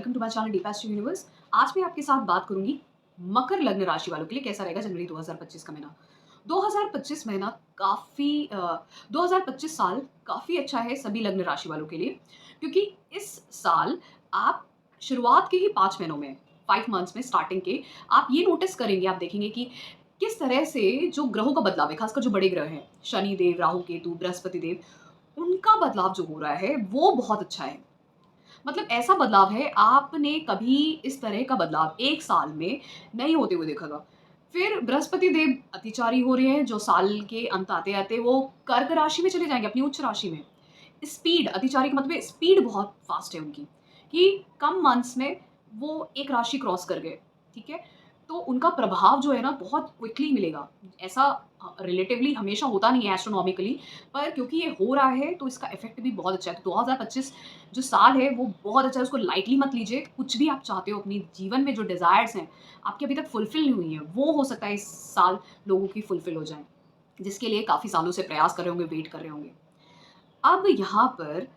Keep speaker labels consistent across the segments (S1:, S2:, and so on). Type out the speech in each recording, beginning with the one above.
S1: Welcome to my channel deepest universe. आज मैं आपके साथ बात करूंगी मकर लग्न राशि वालों के लिए कैसा रहेगा जनवरी 2025 का महीना। 2025 महीना काफ़ी 2025 साल काफ़ी अच्छा है सभी लग्न राशि वालों के लिए, क्योंकि इस साल आप शुरुआत के ही 5 महीनों में 5 मंथ्स में स्टार्टिंग के आप ये नोटिस करेंगे, आप देखेंगे कि किस तरह से जो ग्रहों का बदलाव है, खासकर जो बड़े ग्रह हैं शनि देव, राहु केतु, बृहस्पति देव, उनका बदलाव जो हो रहा है वो बहुत अच्छा है। मतलब ऐसा बदलाव है आपने कभी इस तरह का बदलाव एक साल में नहीं होते हुए देखा था। फिर बृहस्पति देव अतिचारी हो रहे हैं, जो साल के अंत आते-आते वो कर्क राशि में चले जाएँगे, अपनी उच्च राशि में। स्पीड अतिचारी का मतलब स्पीड बहुत फास्ट है उनकी, कि कम मंथ्स में वो एक राशि क्रॉस कर गए, ठीक है? तो उनका प्रभाव जो है ना बहुत क्विकली मिलेगा। ऐसा रिलेटिवली हमेशा होता नहीं है एस्ट्रोनॉमिकली, पर क्योंकि ये हो रहा है तो इसका इफ़ेक्ट भी बहुत अच्छा है। तो 2025 जो साल है वो बहुत अच्छा है, उसको लाइटली मत लीजिए। कुछ भी आप चाहते हो अपनी जीवन में, जो डिज़ायर्स हैं, आपकी अभी तक फुलफ़िल नहीं हुई हैं, वो हो सकता है इस साल लोगों की फुलफ़िल हो जाएँ, जिसके लिए काफ़ी सालों से प्रयास कर रहे होंगे, वेट कर रहे होंगे। अब यहाँ पर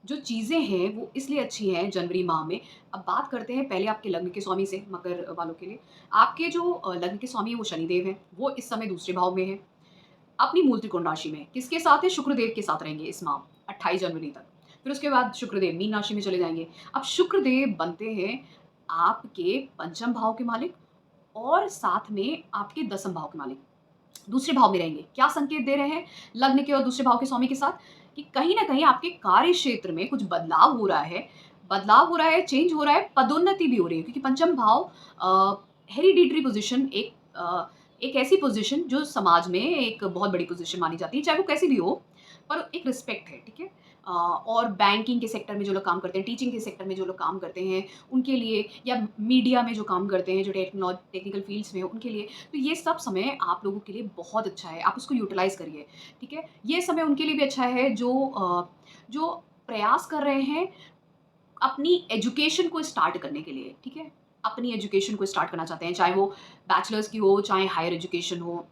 S1: जो चीज़ें हैं वो इसलिए अच्छी हैं जनवरी माह में। अब बात करते हैं पहले आपके लग्न के स्वामी से, मकर वालों के लिए। आपके जो लग्न के स्वामी हैं वो शनिदेव हैं, वो इस समय दूसरे भाव में हैं, अपनी मूल त्रिकोण राशि में। किसके साथ है? शुक्रदेव के साथ रहेंगे इस माह 28 जनवरी तक। फिर उसके बाद शुक्रदेव मीन राशि में चले जाएँगे। अब शुक्रदेव बनते हैं आपके पंचम भाव के मालिक और साथ में आपके दसम भाव के मालिक। दूसरे भाव में रहेंगे। क्या संकेत दे रहे हैं लग्न के और दूसरे भाव के स्वामी के साथ? कि कहीं न कहीं आपके कार्य क्षेत्र में कुछ बदलाव हो रहा है। बदलाव हो रहा है, चेंज हो रहा है, पदोन्नति भी हो रही है, क्योंकि पंचम भाव हेरिडिटरी पोज़ीशन एक ऐसी पोज़ीशन जो समाज में एक बहुत बड़ी पोज़ीशन मानी जाती है, चाहे वो कैसी भी हो, पर एक रिस्पेक्ट है, ठीक है? और बैंकिंग के सेक्टर में जो लोग काम करते हैं, टीचिंग के सेक्टर में जो लोग काम करते हैं, उनके लिए, या मीडिया में जो काम करते हैं, जो टेक्निकल फ़ील्ड्स में हैं, उनके लिए, तो ये सब समय आप लोगों के लिए बहुत अच्छा है, आप उसको यूटिलाइज़ करिए, ठीक है? ये समय उनके लिए भी अच्छा है जो प्रयास कर रहे हैं अपनी एजुकेशन को स्टार्ट करने के लिए, ठीक है? अपनी एजुकेशन को स्टार्ट करना चाहते हैं, चाहे वो बैचलर्स की हो, चाहे हायर एजुकेशन हो।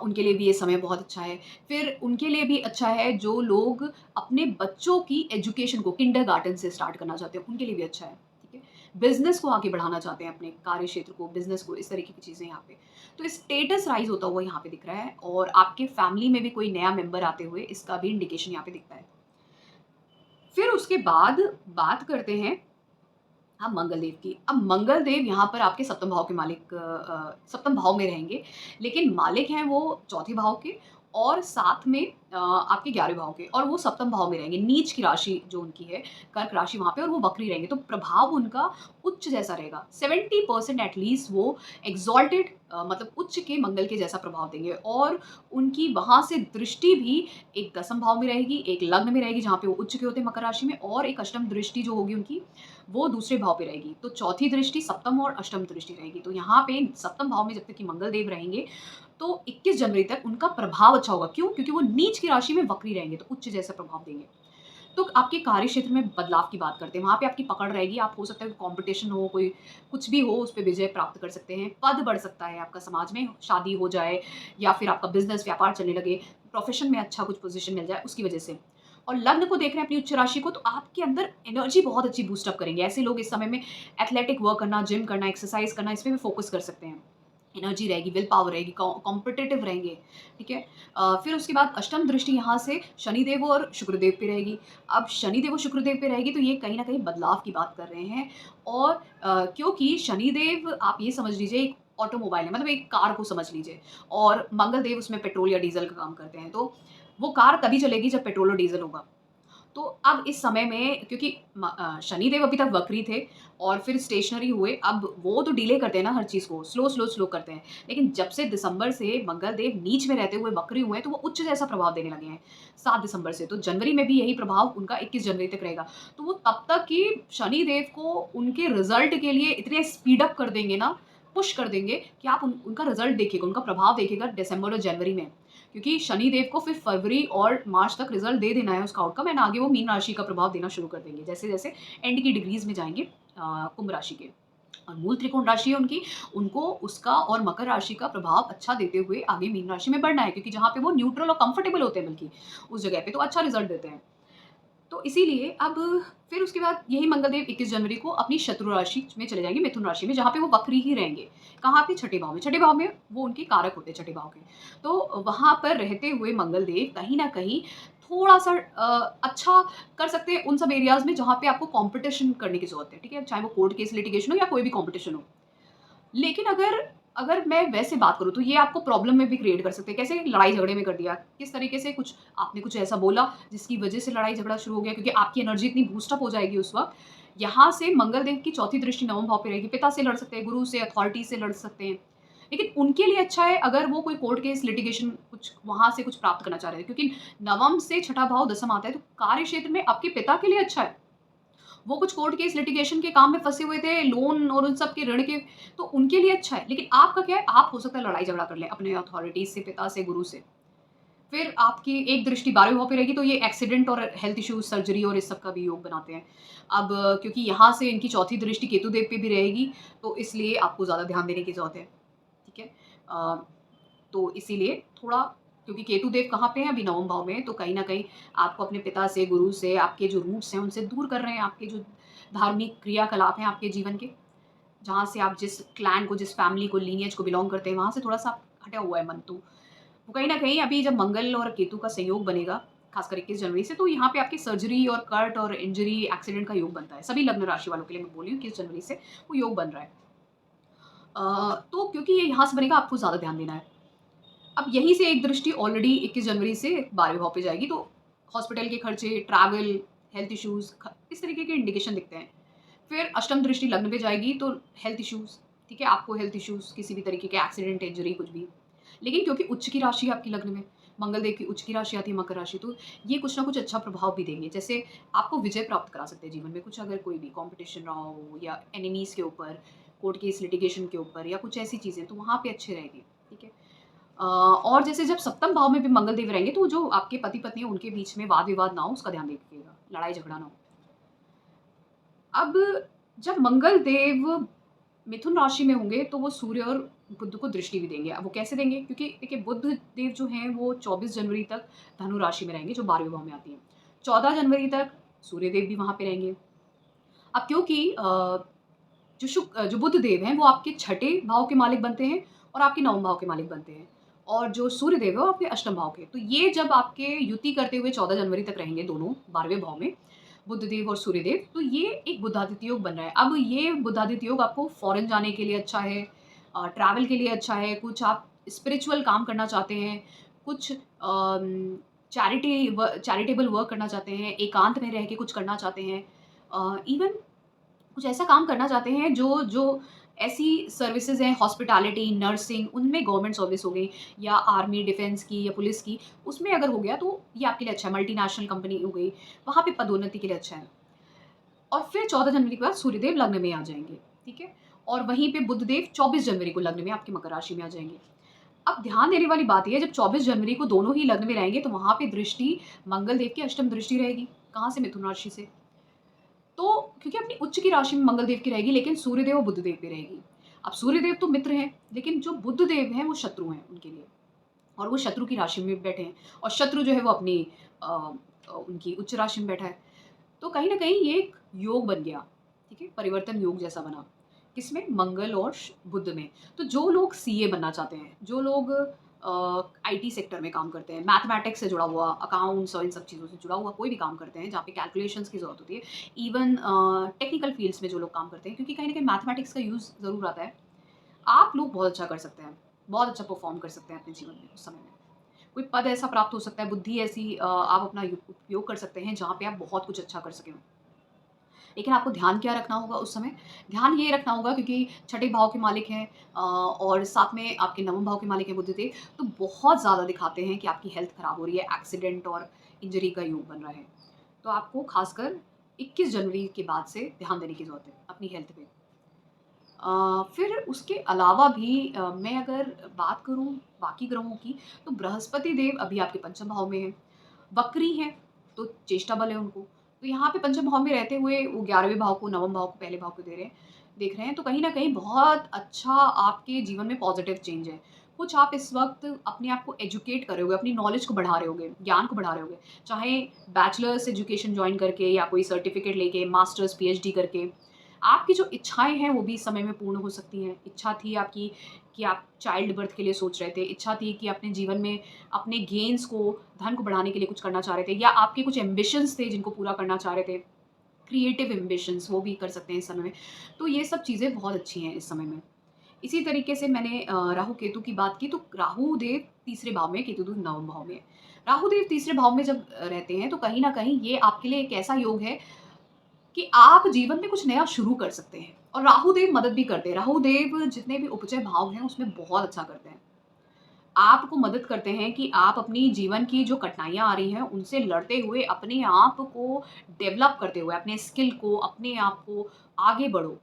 S1: उनके लिए भी ये समय बहुत अच्छा है। फिर उनके लिए भी अच्छा है जो लोग अपने बच्चों की एजुकेशन को किंडरगार्टन से स्टार्ट करना चाहते हैं, उनके लिए भी अच्छा है, ठीक है? बिज़नेस को आगे बढ़ाना चाहते हैं, अपने कार्य क्षेत्र को, बिज़नेस को, इस तरीके की चीज़ें यहाँ पे। तो स्टेटस राइज़ होता हुआ यहाँ पे दिख रहा है, और आपके फैमिली में भी कोई नया मेंबर आते हुए इसका भी इंडिकेशन यहाँ पे दिखता है। फिर उसके बाद बात करते हैं हाँ, मंगल देव की। अब मंगल देव यहाँ पर आपके सप्तम भाव के मालिक, सप्तम भाव में रहेंगे, लेकिन मालिक हैं वो चौथे भाव के और साथ में आपके 11वें भाव के, और वो सप्तम भाव में रहेंगे। नीच की राशि जो उनकी है, कर्क राशि वहाँ पे, और वो वक्री रहेंगे। तो प्रभाव उनका उच्च जैसा रहेगा। 70% एट लीस्ट वो एक्सॉल्टेड मतलब उच्च के मंगल के जैसा प्रभाव देंगे, और उनकी वहाँ से दृष्टि भी एक दसम भाव में रहेगी, एक लग्न में रहेगी जहाँ पे वो उच्च के होते हैं मकर राशि में, और एक अष्टम दृष्टि जो होगी उनकी वो दूसरे भाव पे रहेगी। तो चौथी दृष्टि सप्तम और अष्टम दृष्टि रहेगी। तो यहाँ पे सप्तम भाव में जब तक कि मंगल देव रहेंगे, तो 21 जनवरी तक उनका प्रभाव अच्छा होगा। क्यों? क्योंकि वो नीच की राशि में वक्री रहेंगे, तो उच्च जैसा प्रभाव देंगे। तो आपके कार्य क्षेत्र में बदलाव की बात करते हैं, वहाँ पे आपकी पकड़ रहेगी। आप, हो सकता है कॉम्पिटिशन हो, कोई कुछ भी हो, उस पे विजय प्राप्त कर सकते हैं। पद बढ़ सकता है आपका, समाज में शादी हो जाए, या फिर आपका बिज़नेस व्यापार चलने लगे, प्रोफ़ेशन में अच्छा कुछ पोज़ीशन मिल जाए उसकी वजह से। और लग्न को देख रहे हैं अपनी उच्च राशि को, तो आपके अंदर एनर्जी बहुत अच्छी बूस्ट अप करेंगे। ऐसे लोग इस समय में एथलेटिक वर्क करना, जिम करना, एक्सरसाइज़ करना, इसपे भी फ़ोकस कर सकते हैं। एनर्जी रहेगी, विल पावर रहेगी, कॉम्पिटिटिव रहेंगे, ठीक है? फिर उसके बाद अष्टम दृष्टि यहाँ से शनिदेव और शुक्रदेव पे रहेगी। अब शनिदेव और शुक्रदेव पे रहेगी तो ये कहीं न कहीं बदलाव की बात कर रहे हैं, और क्योंकि शनिदेव, आप ये समझ लीजिए, एक ऑटोमोबाइल है, मतलब एक कार को समझ लीजिए, और मंगल देव उसमें पेट्रोल या डीज़ल का काम करते हैं। तो वो कार तभी चलेगी जब पेट्रोल और डीज़ल होगा। तो अब इस समय में, क्योंकि शनिदेव अभी तक वक्री थे और फिर स्टेशनरी हुए, अब वो तो डिले करते हैं ना हर चीज़ को, स्लो करते हैं। लेकिन जब से दिसंबर से मंगल देव नीच में रहते हुए वक्री हुए हैं, तो वो उच्च जैसा प्रभाव देने लगे हैं 7 दिसंबर से। तो जनवरी में भी यही प्रभाव उनका 21 जनवरी तक रहेगा। तो वो तब तक कि शनिदेव को उनके रिज़ल्ट के लिए इतने स्पीड अप कर देंगे ना, पुश कर देंगे कि आप उनका रिज़ल्ट देखिएगा, उनका प्रभाव देखिएगा दिसंबर और जनवरी में। क्योंकि शनिदेव को फिर फरवरी और मार्च तक रिजल्ट दे देना है उसका आउटकम, एंड आगे वो मीन राशि का प्रभाव देना शुरू कर देंगे जैसे-जैसे एंड की डिग्रीज़ में जाएँगे कुंभ राशि के। और मूल त्रिकोण राशि है उनकी, उनको उसका और मकर राशि का प्रभाव अच्छा देते हुए आगे मीन राशि में बढ़ना है, क्योंकि जहाँ पे वो न्यूट्रल और कंफर्टेबल होते हैं, बल्कि उस जगह पे तो अच्छा रिजल्ट देते हैं। तो इसीलिए अब फिर उसके बाद यही मंगलदेव 21 जनवरी को अपनी शत्रु राशि में चले जाएँगे, मिथुन राशि में, जहाँ पे वो वक्री ही रहेंगे। कहाँ पे? छठे भाव में। छठे भाव में वो उनके कारक होते हैं, छठे भाव के। तो वहाँ पर रहते हुए मंगलदेव कहीं न कहीं थोड़ा-सा अच्छा कर सकते हैं उन सब एरियाज़ में जहाँ पे आपको कॉम्पिटिशन करने की ज़रूरत है, ठीक है? चाहे वो कोर्ट केस लिटिगेशन हो या कोई भी कॉम्पिटिशन हो। लेकिन अगर अगर मैं वैसे बात करूँ तो ये आपको प्रॉब्लम में भी क्रिएट कर सकते हैं। कैसे? लड़ाई-झगड़े में कर दिया। किस तरीके से? कुछ आपने कुछ ऐसा बोला जिसकी वज़ह से लड़ाई-झगड़ा शुरू हो गया, क्योंकि आपकी एनर्जी इतनी बूस्ट अप हो जाएगी उस वक़्त। यहाँ से मंगलदेव की चौथी दृष्टि नवम भाव पे रहेगी। पिता से लड़ सकते हैं, गुरु से, अथॉरिटी से लड़ सकते हैं। लेकिन उनके लिए अच्छा है अगर वो कोई कोर्ट केस, लिटिगेशन कुछ वहाँ से कुछ प्राप्त करना चाह रहे हैं, क्योंकि नवम से छठा भाव दसम आता है, तो कार्य क्षेत्र में आपके पिता के लिए अच्छा है। वो कुछ कोर्ट केस लिटिगेशन के काम में फँसे हुए थे, लोन और उन सब के ऋण के, तो उनके लिए अच्छा है। लेकिन आपका क्या है, आप हो सकता है लड़ाई-झगड़ा कर लें अपने अथॉरिटीज़ से, पिता से, गुरु से। फिर आपकी एक दृष्टि 12वें भाव पे रहेगी, तो ये एक्सीडेंट और हेल्थ इश्यूज़, सर्जरी और इस सब का भी योग बनाते हैं। अब क्योंकि यहाँ से इनकी चौथी दृष्टि केतु देव पे भी रहेगी, तो इसलिए आपको ज़्यादा ध्यान देने की ज़रूरत है। ठीक है? तो इसीलिए थोड़ा, क्योंकि केतु देव कहाँ पे हैं? अभी नवम भाव में हैं, तो कहीं न कहीं आपको अपने पिता से, गुरु से, आपके जो रूट्स हैं, उनसे दूर कर रहे हैं। आपके जो धार्मिक क्रियाकलाप हैं आपके जीवन के, जहाँ से आप जिस क्लैन को, जिस फैमिली को, लीनिएज को बिलॉन्ग करते हैं, वहाँ से थोड़ा-सा हटा हुआ है मन। तो वो कहीं न कहीं अभी जब मंगल और केतु का संयोग बनेगा, खासकर 21 जनवरी से, तो यहाँ पे आपकी सर्जरी और कट और इंजरी, एक्सीडेंट का योग बनता है। सभी लग्न राशि वालों के लिए मैं बोल रही हूँ, 21 जनवरी से वो योग बन रहा है। तो क्योंकि ये यहाँ से बनेगा, आपको ज़्यादा ध्यान देना है। अब यहीं से एक दृष्टि ऑलरेडी 21 जनवरी से 12वें भाव पे जाएगी, तो हॉस्पिटल के खर्चे, ट्रैवल, हेल्थ इश्यूज़, ख इस तरीके के इंडिकेशन दिखते हैं। फिर अष्टम दृष्टि लग्न पे जाएगी, तो हेल्थ इश्यूज़, ठीक है? आपको हेल्थ इश्यूज़ किसी भी तरीके के एक्सीडेंट, इंजरी, कुछ भी। लेकिन क्योंकि उच्च की राशि है आपकी लग्न में, मंगलदेव की उच्च की राशि आती है मकर राशि, तो ये कुछ ना कुछ अच्छा प्रभाव भी देंगे। जैसे आपको विजय प्राप्त करा सकते हैं जीवन में, कुछ अगर कोई भी कॉम्पिटिशन रहा हो या एनिमीज़ के ऊपर, कोर्ट केस लिटिगेशन के ऊपर या कुछ ऐसी चीज़ें, तो वहाँ पे अच्छे रहेगी, ठीक है? और जैसे जब सप्तम भाव में भी मंगलदेव रहेंगे, तो जो आपके पति-पत्नी हैं, उनके बीच में वाद-विवाद ना हो, उसका ध्यान रखिएगा, लड़ाई-झगड़ा ना हो। अब जब मंगल देव मिथुन राशि में होंगे, तो वो सूर्य और बुध को दृष्टि भी देंगे। अब वो कैसे देंगे? क्योंकि देखिए बुध देव जो हैं वो 24 जनवरी तक धनु राशि में रहेंगे, जो 12वें भाव में आती है। 14 जनवरी तक सूर्य देव भी वहाँ पे रहेंगे। अब क्योंकि जो बुध देव हैं वो आपके छठे भाव के मालिक बनते हैं और आपके नवम भाव के मालिक बनते हैं। और जो सूर्य देव है वो आपके अष्टम भाव के। तो ये जब आपके युति करते हुए 14 जनवरी तक रहेंगे दोनों 12वें भाव में, बुधदेव और सूर्यदेव, तो ये एक बुधादित्य योग बन रहा है। अब ये बुधादित्य योग आपको फ़ॉरेन जाने के लिए अच्छा है, ट्रैवल के लिए अच्छा है, कुछ आप स्पिरिचुअल काम करना चाहते हैं, कुछ चैरिटेबल वर्क करना चाहते हैं, एकांत में रह के कुछ करना चाहते हैं। इवन कुछ ऐसा काम करना चाहते हैं जो जो ऐसी सर्विसेज़ हैं, हॉस्पिटैलिटी, नर्सिंग, उनमें गवर्नमेंट सर्विस हो गई या आर्मी, डिफेंस की या पुलिस की, उसमें अगर हो गया तो ये आपके लिए अच्छा है। मल्टीनेशनल कंपनी हो गई, वहाँ पे पदोन्नति के लिए अच्छा है। और फिर 14 जनवरी के बाद सूर्यदेव लग्न में आ जाएँगे, ठीक है? और वहीं पे बुधदेव 24 जनवरी को लग्न में आपकी मकर राशि में आ जाएँगे। अब ध्यान देने वाली बात ये है, जब 24 जनवरी को दोनों ही लग्न में रहेंगे, तो वहाँ पे दृष्टि मंगल देव की अष्टम दृष्टि रहेगी। कहाँ से? मिथुन राशि से। तो क्योंकि अपनी उच्च की राशि में मंगलदेव की रहेगी, लेकिन सूर्यदेव और बुधदेव पे रहेगी। अब सूर्यदेव तो मित्र हैं, लेकिन जो बुधदेव हैं वो शत्रु हैं उनके लिए, और वो शत्रु की राशि में बैठे हैं, और शत्रु जो है वो अपनी उनकी उच्च राशि में बैठा है। तो कहीं न कहीं ये एक योग बन गया, ठीक है? परिवर्तन योग जैसा बना। किसमें? मंगल और बुध में। तो जो लोग सीए बनना चाहते हैं, जो लोग आईटी सेक्टर में काम करते हैं, मैथमेटिक्स से जुड़ा हुआ, अकाउंट्स और इन सब चीज़ों से जुड़ा हुआ कोई भी काम करते हैं, जहाँ पे कैलकुलेशंस की ज़रूरत होती है, इवन टेक्निकल फ़ील्ड्स में जो लोग काम करते हैं, क्योंकि कहीं न कहीं मैथमेटिक्स का यूज़ ज़रूर आता है। आप लोग बहुत अच्छा कर सकते हैं, बहुत अच्छा परफ़ॉर्म कर सकते हैं अपने जीवन में उस समय में। कोई पद ऐसा प्राप्त हो सकता है, बुद्धि ऐसी आप अपना उपयोग कर सकते हैं, जहाँ पे आप बहुत कुछ अच्छा कर सकें। लेकिन आपको ध्यान क्या रखना होगा उस समय? ध्यान ये रखना होगा, क्योंकि छठे भाव के मालिक हैं और साथ में आपके नवम भाव के मालिक हैं बुधदेव, तो बहुत ज़्यादा दिखाते हैं कि आपकी हेल्थ खराब हो रही है, एक्सीडेंट और इंजरी का योग बन रहा है। तो आपको खासकर 21 जनवरी के बाद से ध्यान देने की ज़रूरत है अपनी हेल्थ पे। फिर उसके अलावा भी मैं अगर बात करूँ बाकी ग्रहों की, तो बृहस्पति देव अभी आपके पंचम भाव में हैं। वक्री हैं, तो चेष्टा बल है उनको। तो यहाँ पे पंचम भाव में रहते हुए वो 11वें भाव को, नवम भाव को, पहले भाव को देख रहे हैं। तो कहीं न कहीं बहुत अच्छा आपके जीवन में पॉज़िटिव चेंज है। कुछ आप इस वक़्त अपने आप को एजुकेट कर रहे होगे, अपनी नॉलेज को बढ़ा रहे होगे, ज्ञान को बढ़ा रहे होगे। चाहे बैचलर्स एजुकेशन जॉइन करके या कोई सर्टिफ़िकेट लेके, मास्टर्स, पीएचडी करके। आपकी जो इच्छाएँ हैं वो भी इस समय में पूर्ण हो सकती हैं। इच्छा थी आपकी कि आप चाइल्ड बर्थ के लिए सोच रहे थे, इच्छा थी कि अपने जीवन में अपने गेन्स को, धन को बढ़ाने के लिए कुछ करना चाह रहे थे, या आपके कुछ एम्बिशंस थे जिनको पूरा करना चाह रहे थे। क्रिएटिव एम्बिशंस वो भी कर सकते हैं इस समय में। तो ये सब चीज़ें बहुत अच्छी हैं इस समय में। इसी तरीके से मैंने राहु-केतु की बात की, तो राहु देव तीसरे भाव में, केतु देव नवम भाव में है। राहु देव तीसरे भाव में जब रहते हैं तो कहीं न कहीं ये आपके लिए एक ऐसा योग है कि आप जीवन में कुछ नया शुरू कर सकते हैं, और राहु देव मदद भी करते हैं। राहु देव जितने भी उपजय भाव हैं उसमें बहुत अच्छा करते हैं। आपको मदद करते हैं कि आप अपनी जीवन की जो कठिनाइयाँ आ रही हैं, उनसे लड़ते हुए अपने आप को डेवलप करते हुए, अपने स्किल को, अपने आप को आगे बढ़ो,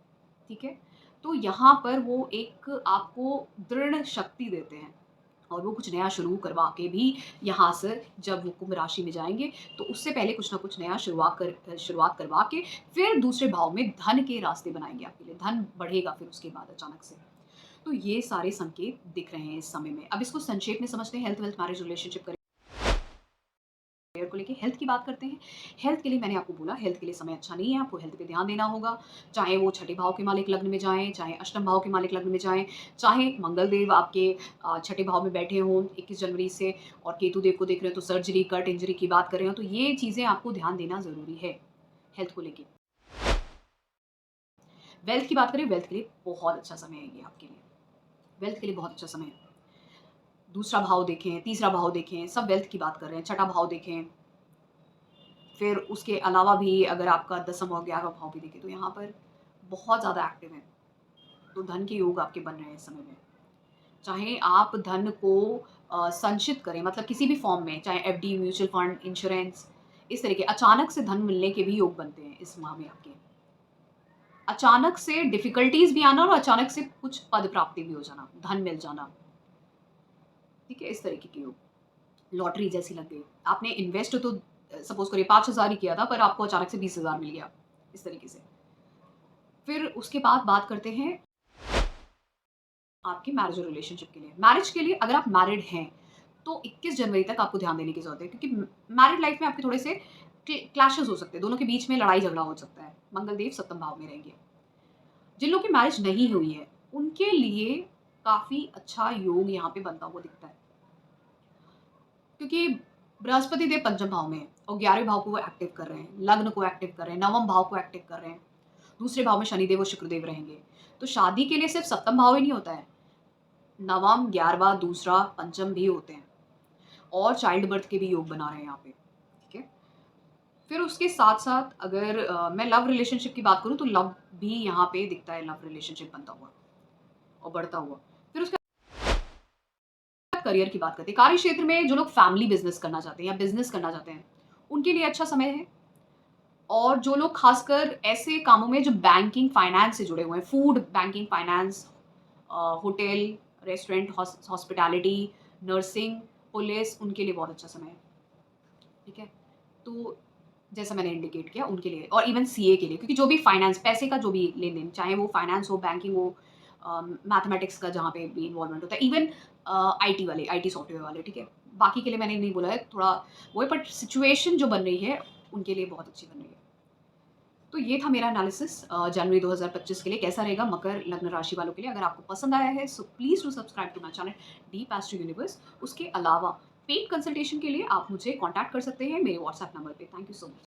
S1: ठीक है? तो यहाँ पर वो एक आपको दृढ़ शक्ति देते हैं, और वो कुछ नया शुरू करवा के भी यहाँ से जब वो कुंभ राशि में जाएँगे, तो उससे पहले कुछ न कुछ नया शुरुआत करवा के फिर दूसरे भाव में धन के रास्ते बनाएँगे आपके लिए। धन बढ़ेगा फिर उसके बाद अचानक से। तो ये सारे संकेत दिख रहे हैं इस समय में। अब इसको संक्षेप में समझते हैं, health wealth marriage relationship career को लेके। हेल्थ की बात करते हैं। हेल्थ के लिए मैंने आपको बोला, हेल्थ के लिए समय अच्छा नहीं है, आपको हेल्थ पे ध्यान देना होगा। चाहे वो छठे भाव के मालिक लग्न में जाएँ, चाहे अष्टम भाव के मालिक लग्न में जाएँ, चाहे मंगल देव आपके छठे भाव में बैठे हों 21 जनवरी से, और केतु देव को देख रहे हो तो सर्जरी, कट, इंजरी की बात कर रहे हो, तो ये चीज़ें आपको ध्यान देना ज़रूरी है, हेल्थ को लेके। वेल्थ की बात करें, वेल्थ के लिए बहुत अच्छा समय है ये आपके लिए। वेल्थ के लिए बहुत अच्छा समय है। दूसरा भाव देखें, तीसरा भाव देखें, सब वेल्थ की बात कर रहे हैं, छठा भाव देखें। फिर उसके अलावा भी अगर आपका 10वाँ और 11वाँ भाव भी देखें, तो यहाँ पर बहुत ज़्यादा एक्टिव हैं। तो धन के योग आपके बन रहे हैं इस समय में। चाहे आप धन को संचित करें, मतलब किसी भी फ़ॉर्म में, चाहे एफडी, म्यूचुअल फंड, इंश्योरेंस, इस तरह के अचानक से धन मिलने के भी योग बनते हैं इस माह में आपके। अचानक से डिफ़िकल्टीज़ भी आना और अचानक से कुछ पद प्राप्ति भी हो जाना, धन मिल जाना, ठीक है? इस तरीके के योग। लॉटरी जैसी लग गई। आपने इन्वेस्ट तो सपोज़ करिए 5,000 ही किया था, पर आपको अचानक से 20,000 मिल गया, इस तरीके से। फिर उसके बाद बात करते हैं आपके मैरिज और रिलेशनशिप के लिए। मैरिज के लिए अगर आप मैरिड हैं, तो 21 जनवरी तक आपको ध्यान देने की ज़रूरत है, क्योंकि मैरिड लाइफ़ में आपके थोड़े से क्लैशेज़ हो सकते हैं, दोनों के बीच में लड़ाई-झगड़ा हो सकता है। मंगल देव सप्तम भाव में रहेंगे। जिन लोगों की मैरिज नहीं हुई है, उनके लिए काफ़ी अच्छा योग यहाँ पे बनता हुआ दिखता है। क्योंकि बृहस्पति देव पंचम भाव में है और 11वें भाव को वो एक्टिव कर रहे हैं, लग्न को एक्टिव कर रहे हैं, नवम भाव को एक्टिव कर रहे हैं। दूसरे भाव में शनिदेव और शुक्रदेव रहेंगे। तो शादी के लिए सिर्फ सप्तम भाव ही नहीं होता है, नवम, 11वां, दूसरा, पंचम भी होते हैं, और चाइल्ड बर्थ के भी योग बना रहे हैं यहाँ पे, ठीक है? फिर उसके साथ-साथ अगर मैं लव रिलेशनशिप की बात करूँ, तो लव भी यहाँ पे दिखता है, लव रिलेशनशिप बनता हुआ और बढ़ता हुआ। फिर उसके करियर की बात करते हैं। कार्य क्षेत्र में जो लोग फैमिली बिज़नेस करना चाहते हैं या बिज़नेस करना चाहते हैं, उनके लिए अच्छा समय है। और जो लोग खासकर ऐसे कामों में जो बैंकिंग, फाइनेंस से जुड़े हुए हैं, food, banking, finance, hotel, restaurant, hospitality, nursing, police, उनके लिए बहुत अच्छा समय है, ठीक है? तो जैसा मैंने इंडिकेट किया उनके लिए, और इवन सीए के लिए, क्योंकि जो भी फाइनेंस, पैसे का जो भी लेन-देन, चाहे वो फाइनेंस हो, बैंकिंग हो, मैथमेटिक्स का जहाँ पे भी इन्वॉल्वमेंट होता है, इवन आईटी वाले, आईटी सॉफ्टवेयर वाले, ठीक है? बाकी के लिए मैंने नहीं बोला है, थोड़ा वो है, बट सिचुएशन जो बन रही है, उनके लिए बहुत अच्छी बन रही है। तो ये था मेरा एनालिसिस जनवरी 2025 के लिए कैसा रहेगा मकर लग्न राशि वालों के लिए। अगर आपको पसंद आया है, so please do subscribe to my channel deep astro universe. उसके अलावा पेड कंसल्टेशन के लिए आप मुझे कॉन्टैक्ट कर सकते हैं मेरे व्हाट्सएप नंबर पे। Thank you so much.